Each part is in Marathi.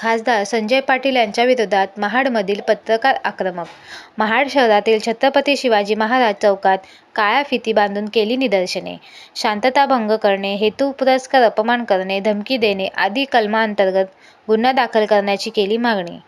खासदार संजय पाटील यांच्या विरोधात महाडमधील पत्रकार आक्रमक. महाड शहरातील छत्रपती शिवाजी महाराज चौकात काळ्या फिती बांधून केली निदर्शने. शांतता भंग करणे, हेतुपुरस्सर अपमान करणे, धमकी देणे आदी कलमांतर्गत गुन्हा दाखल करण्याची केली मागणी.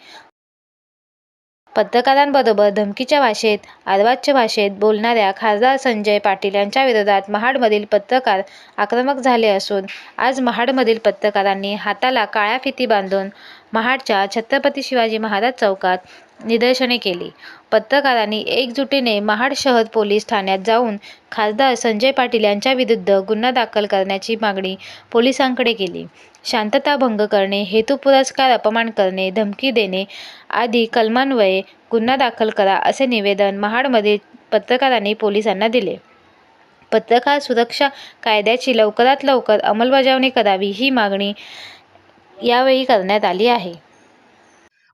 पत्रकारांबरोबर धमकीच्या भाषेत, अर्वाच्य भाषेत बोलणाऱ्या खासदार संजय पाटील यांच्या विरोधात महाडमधील पत्रकार आक्रमक झाले असून आज महाडमधील पत्रकारांनी हाताला काळ्या फिती बांधून महाडच्या छत्रपती शिवाजी महाराज चौकात निदर्शने केली. पत्रकारांनी एकजुटीने महाड शहर पोलीस ठाण्यात जाऊन खासदार संजय पाटील यांच्या विरुद्ध गुन्हा दाखल करण्याची मागणी पोलिसांकडे केली. शांतता भंग करणे, हेतुपुरस्सर अपमान करणे, धमकी देणे आदी कलमान्वये गुन्हा दाखल करा असे निवेदन महाडमधील पत्रकारांनी पोलिसांना दिले. पत्रकार सुरक्षा कायद्याची लवकरात लवकर अंमलबजावणी करावी ही मागणी यावेळी करण्यात आली आहे.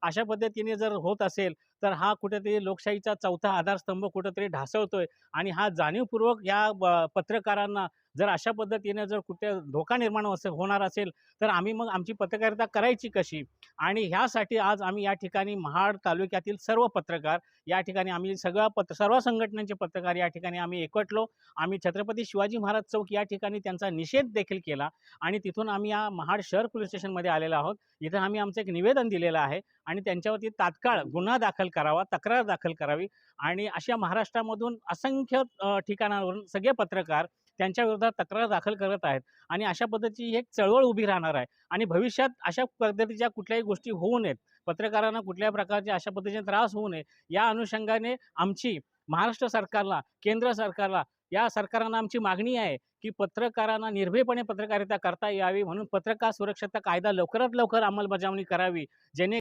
अशा पद्धतीने जर होत असेल तर हा कुठेतरी लोकशाहीचा चौथा आधारस्तंभ कुठेतरी ढासळतोय आणि हा जाणीवपूर्वक या पत्रकारांना जर अशा पद्धतीने जर कुठे धोका निर्माण होणार असेल तर आम्ही मग आमची पत्रकारिता करायची कशी. आणि ह्यासाठी आज आम्ही या ठिकाणी महाड तालुक्यातील सर्व पत्रकार या ठिकाणी आम्ही सर्व संघटनांचे पत्रकार या ठिकाणी आम्ही एकवटलो. आम्ही छत्रपती शिवाजी महाराज चौक या ठिकाणी त्यांचा निषेध देखील केला आणि तिथून आम्ही या महाड शहर पोलीस स्टेशनमध्ये आलेलो आहोत. इथं आम्ही आमचं एक निवेदन दिलेलं आहे आणि त्यांच्यावरती तात्काळ गुन्हा दाखल करावा, तक्रार दाखल करावी. आणि अशा महाराष्ट्रामधून असंख्य ठिकाणावरून सगळे पत्रकार त्यांच्या विरोधात तक्रार दाखल करत आहेत आणि अशा पद्धतीची एक चळवळ उभी राहणार आहे. आणि भविष्यात अशा पद्धतीच्या कुठल्याही गोष्टी होऊ नयेत, पत्रकारांना कुठल्याही प्रकारचे अशा पद्धतीने त्रास होऊ नये या अनुषंगाने आमची महाराष्ट्र सरकारला, केंद्र सरकारला, या सरकारांना आमची मागणी आहे की पत्रकारांना निर्भयपणे पत्रकारिता करता यावी म्हणून पत्रकार सुरक्षता कायदा लवकरात लवकर अंमलबजावणी करावी, जेणे